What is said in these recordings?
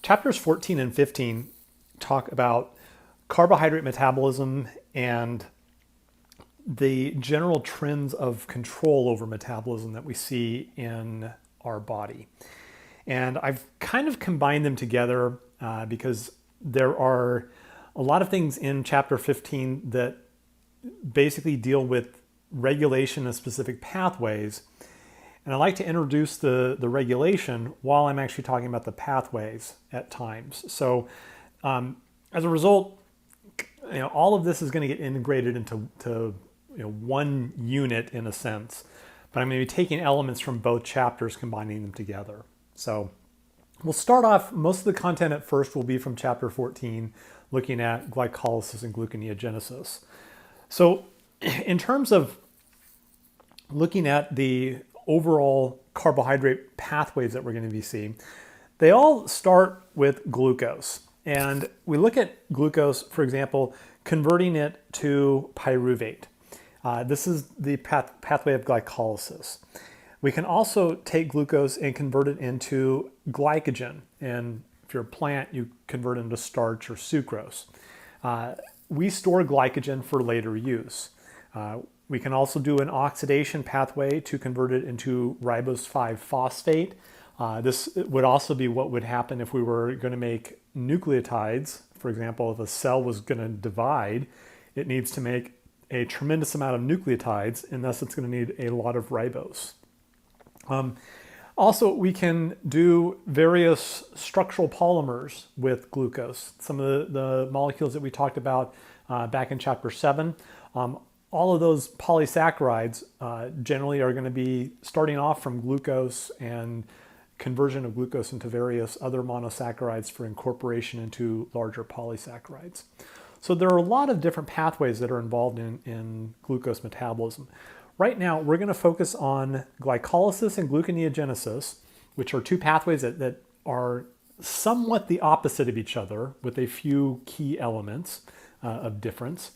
Chapters 14 and 15 talk about carbohydrate metabolism and the general trends of control over metabolism that we see in our body. And I've kind of combined them together because there are a lot of things in chapter 15 that basically deal with regulation of specific pathways. And I like to introduce the regulation while I'm actually talking about the pathways at times. So as a result, all of this is going to get integrated into one unit in a sense, but I'm going to be taking elements from both chapters, combining them together. So we'll start off, most of the content at first will be from chapter 14, looking at glycolysis and gluconeogenesis. So in terms of looking at the overall carbohydrate pathways that we're going to be seeing, they all start with glucose. And we look at glucose, for example, converting it to pyruvate. This is the pathway of glycolysis. We can also take glucose and convert it into glycogen. And if you're a plant, you convert it into starch or sucrose. We store glycogen for later use. We can also do an oxidation pathway to convert it into ribose 5-phosphate. This would also be what would happen if we were going to make nucleotides. For example, if a cell was going to divide, it needs to make a tremendous amount of nucleotides, and thus it's going to need a lot of ribose. Also, we can do various structural polymers with glucose. Some of the molecules that we talked about back in chapter 7, all of those polysaccharides generally are going to be starting off from glucose and conversion of glucose into various other monosaccharides for incorporation into larger polysaccharides. So there are a lot of different pathways that are involved in glucose metabolism. Right now, we're going to focus on glycolysis and gluconeogenesis, which are two pathways that are somewhat the opposite of each other with a few key elements of difference.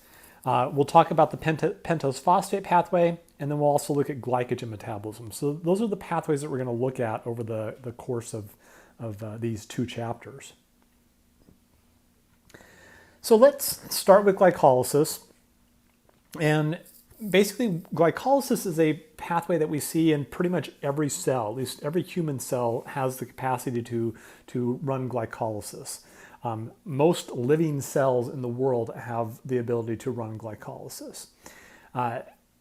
We'll talk about the pentose phosphate pathway, and then we'll also look at glycogen metabolism. So those are the pathways that we're going to look at over the course of these two chapters. So let's start with glycolysis. And basically, glycolysis is a pathway that we see in pretty much every cell. At least every human cell has the capacity to run glycolysis. Most living cells in the world have the ability to run glycolysis.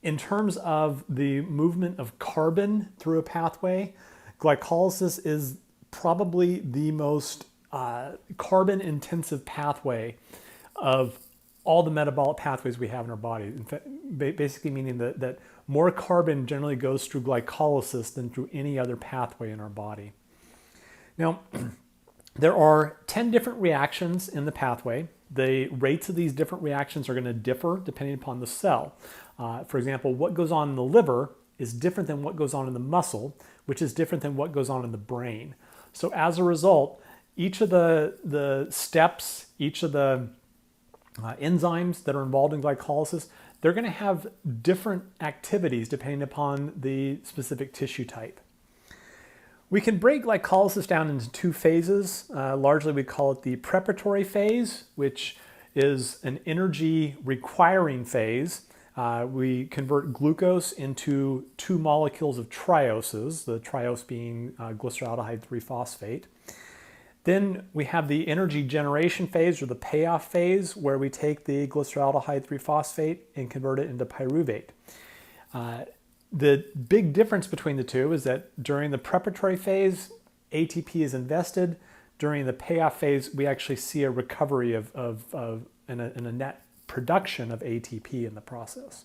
In terms of the movement of carbon through a pathway, glycolysis is probably the most carbon-intensive pathway of all the metabolic pathways we have in our body. In fact, basically meaning that more carbon generally goes through glycolysis than through any other pathway in our body. Now, there are 10 different reactions in the pathway. The rates of these different reactions are going to differ depending upon the cell. For example, what goes on in the liver is different than what goes on in the muscle, which is different than what goes on in the brain. So as a result, each of the steps, each of the enzymes that are involved in glycolysis, they're going to have different activities depending upon the specific tissue type. We can break glycolysis down into two phases. Largely we call it the preparatory phase, which is an energy requiring phase. We convert glucose into two molecules of trioses, the triose being glyceraldehyde 3-phosphate. Then we have the energy generation phase, or the payoff phase, where we take the glyceraldehyde 3-phosphate and convert it into pyruvate. The big difference between the two is that during the preparatory phase, ATP is invested. During the payoff phase, we actually see a recovery and a net production of ATP in the process.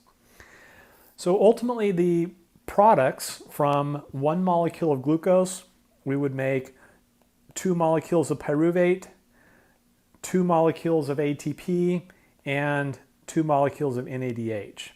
So ultimately, the products from one molecule of glucose, we would make 2 molecules of pyruvate, 2 molecules of ATP, and 2 molecules of NADH.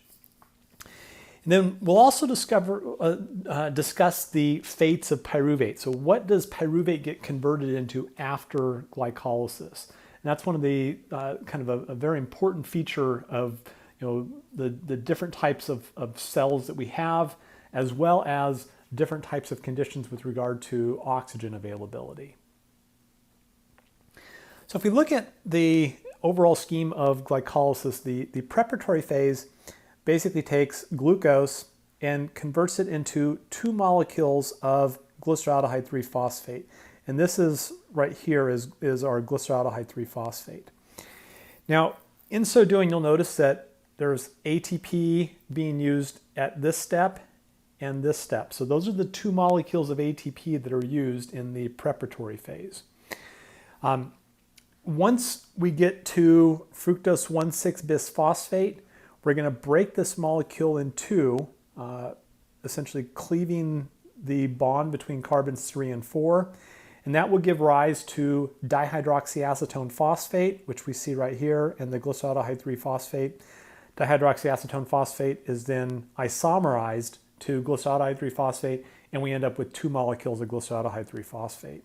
And then we'll also discuss the fates of pyruvate. So what does pyruvate get converted into after glycolysis? And that's one of the kind of a very important feature of the different types of cells that we have, as well as different types of conditions with regard to oxygen availability. So if we look at the overall scheme of glycolysis, the preparatory phase basically takes glucose and converts it into 2 molecules of glyceraldehyde 3-phosphate. And this is right here is our glyceraldehyde 3-phosphate. Now, in so doing, you'll notice that there's ATP being used at this step and this step. So those are the 2 molecules of ATP that are used in the preparatory phase. Once we get to fructose 1,6-bisphosphate, we're going to break this molecule in 2, essentially cleaving the bond between carbons 3 and 4. And that will give rise to dihydroxyacetone phosphate, which we see right here, and the glyceraldehyde 3-phosphate. Dihydroxyacetone phosphate is then isomerized to glyceraldehyde 3-phosphate, and we end up with 2 molecules of glyceraldehyde 3-phosphate.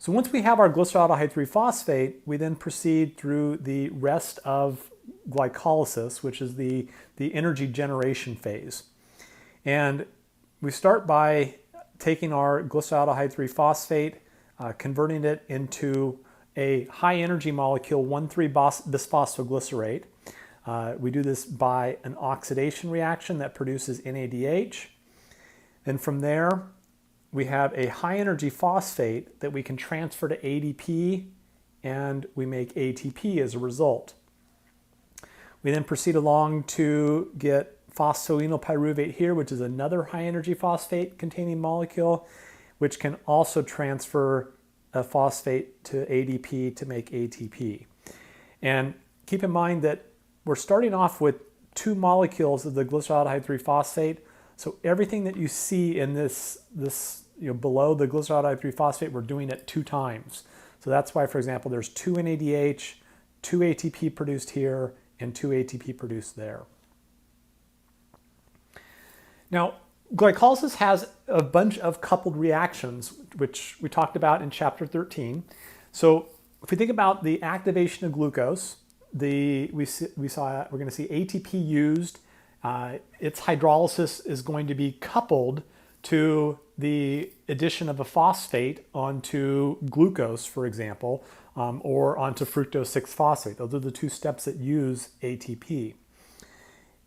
So once we have our glyceraldehyde 3-phosphate, we then proceed through the rest of glycolysis, which is the energy generation phase. And we start by taking our glyceraldehyde 3-phosphate, converting it into a high energy molecule 1,3-bisphosphoglycerate. We do this by an oxidation reaction that produces NADH. And from there, we have a high energy phosphate that we can transfer to ADP, and we make ATP as a result. We then proceed along to get phosphoenolpyruvate here, which is another high energy phosphate containing molecule, which can also transfer a phosphate to ADP to make ATP. And keep in mind that we're starting off with 2 molecules of the glyceraldehyde 3-phosphate. So everything that you see in this below the glyceraldehyde 3-phosphate, we're doing it 2 times. So that's why, for example, there's 2 NADH, 2 ATP produced here, and 2 ATP produced there. Now, glycolysis has a bunch of coupled reactions, which we talked about in chapter 13. So if we think about the activation of glucose, we're going to see ATP used. Its hydrolysis is going to be coupled to the addition of a phosphate onto glucose, for example, or onto fructose 6-phosphate. Those are the 2 steps that use ATP.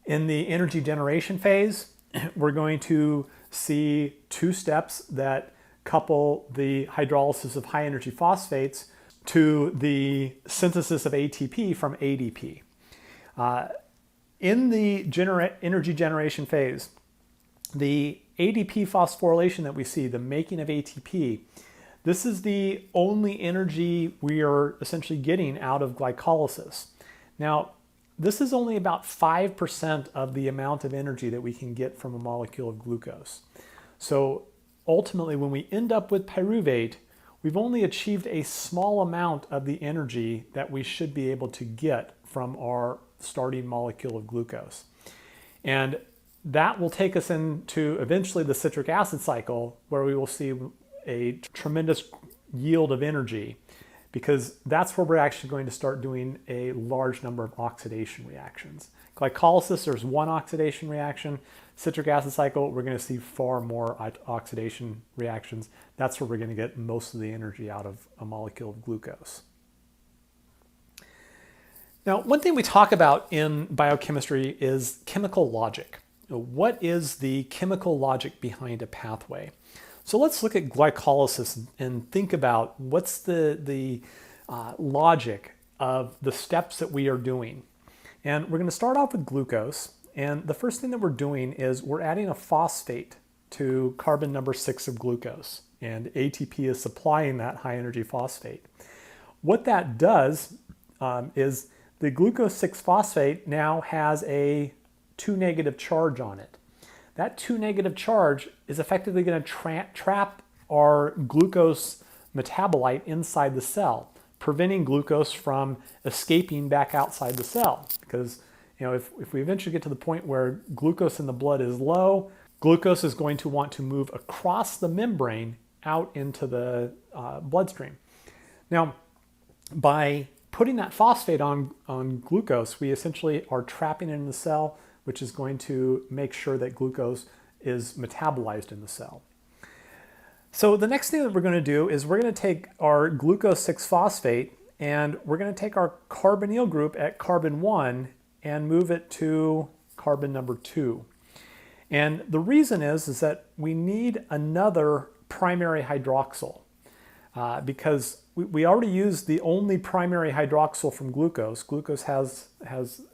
In the energy generation phase, we're going to see 2 steps that couple the hydrolysis of high energy phosphates to the synthesis of ATP from ADP. In the energy generation phase, the ADP phosphorylation that we see, the making of ATP, this is the only energy we are essentially getting out of glycolysis. Now, this is only about 5% of the amount of energy that we can get from a molecule of glucose. So ultimately, when we end up with pyruvate, we've only achieved a small amount of the energy that we should be able to get from our starting molecule of glucose. And that will take us into eventually the citric acid cycle, where we will see a tremendous yield of energy, because that's where we're actually going to start doing a large number of oxidation reactions. Glycolysis, there's 1 oxidation reaction. Citric acid cycle, we're going to see far more oxidation reactions. That's where we're going to get most of the energy out of a molecule of glucose. Now, one thing we talk about in biochemistry is chemical logic. What is the chemical logic behind a pathway? So let's look at glycolysis and think about what's the logic of the steps that we are doing. And we're going to start off with glucose. And the first thing that we're doing is we're adding a phosphate to carbon number 6 of glucose. And ATP is supplying that high energy phosphate. What that does is the glucose 6-phosphate now has a 2 negative charge on it. That 2 negative charge is effectively going to trap our glucose metabolite inside the cell, preventing glucose from escaping back outside the cell. Because if we eventually get to the point where glucose in the blood is low, glucose is going to want to move across the membrane out into the bloodstream. Now, by putting that phosphate on glucose, we essentially are trapping it in the cell, which is going to make sure that glucose is metabolized in the cell. So the next thing that we're going to do is we're going to take our glucose 6-phosphate and we're going to take our carbonyl group at carbon 1 and move it to carbon number 2. And the reason is that we need another primary hydroxyl because we already used the only primary hydroxyl from glucose. Glucose has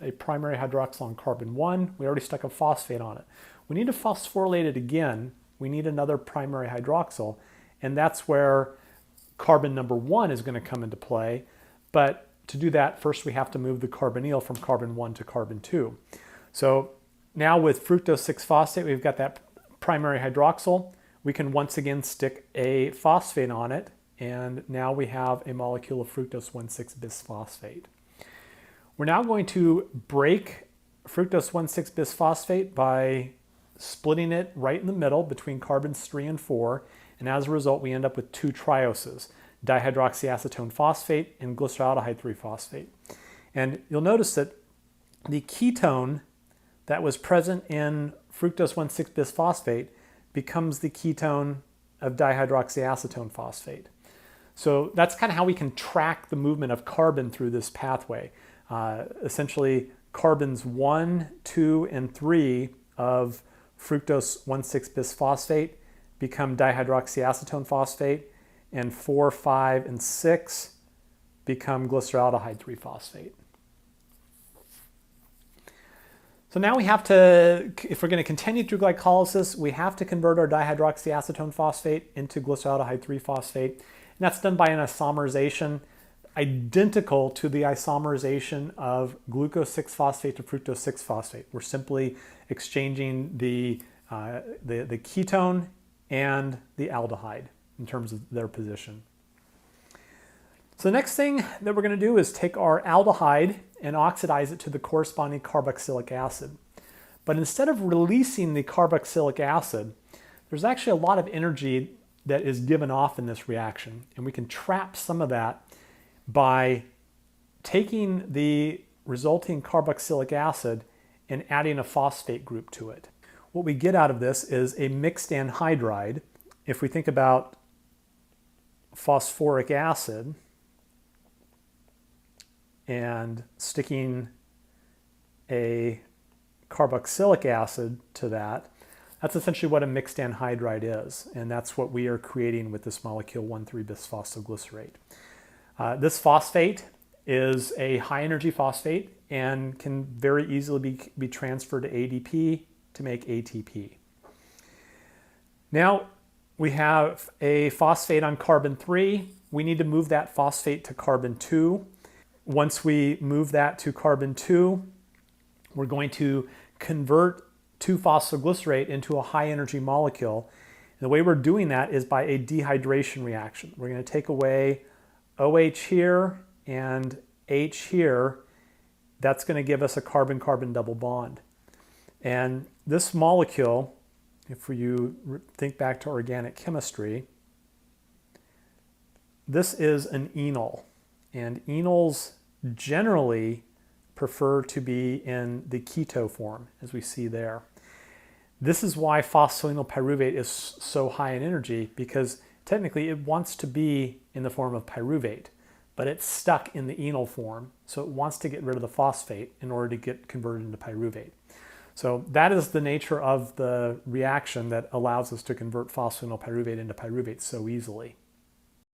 a primary hydroxyl on carbon 1. We already stuck a phosphate on it. We need to phosphorylate it again. We need another primary hydroxyl, and that's where carbon number 1 is going to come into play. But to do that, first we have to move the carbonyl from carbon 1 to carbon 2. So now with fructose 6-phosphate, we've got that primary hydroxyl. We can once again stick a phosphate on it, and now we have a molecule of fructose 1,6-bisphosphate. We're now going to break fructose 1,6-bisphosphate by splitting it right in the middle between carbons 3 and 4, and as a result we end up with 2 trioses, dihydroxyacetone phosphate and glyceraldehyde 3-phosphate. And you'll notice that the ketone that was present in fructose 1,6-bisphosphate becomes the ketone of dihydroxyacetone phosphate. So that's kind of how we can track the movement of carbon through this pathway. Essentially, carbons 1, 2, and 3 of fructose 1,6-bisphosphate become dihydroxyacetone phosphate, and 4, 5, and 6 become glyceraldehyde 3-phosphate. So now we have to, if we're going to continue through glycolysis, we have to convert our dihydroxyacetone phosphate into glyceraldehyde 3-phosphate. And that's done by an isomerization identical to the isomerization of glucose 6-phosphate to fructose 6-phosphate. We're simply exchanging the ketone and the aldehyde in terms of their position. So the next thing that we're going to do is take our aldehyde and oxidize it to the corresponding carboxylic acid. But instead of releasing the carboxylic acid, there's actually a lot of energy that is given off in this reaction, and we can trap some of that by taking the resulting carboxylic acid and adding a phosphate group to it. What we get out of this is a mixed anhydride. If we think about phosphoric acid and sticking a carboxylic acid to that, that's essentially what a mixed anhydride is, and that's what we are creating with this molecule 1,3-bisphosphoglycerate. This phosphate is a high energy phosphate and can very easily be transferred to ADP to make ATP. Now we have a phosphate on carbon 3. We need to move that phosphate to carbon 2. Once we move that to carbon 2, we're going to convert 2-phosphoglycerate into a high energy molecule. And the way we're doing that is by a dehydration reaction. We're going to take away OH here and H here. That's going to give us a carbon-carbon double bond. And this molecule, if you think back to organic chemistry, this is an enol. And enols generally prefer to be in the keto form, as we see there. This is why phosphoenol pyruvate is so high in energy, because technically it wants to be in the form of pyruvate, but it's stuck in the enol form, so it wants to get rid of the phosphate in order to get converted into pyruvate. So that is the nature of the reaction that allows us to convert phosphoenol pyruvate into pyruvate so easily.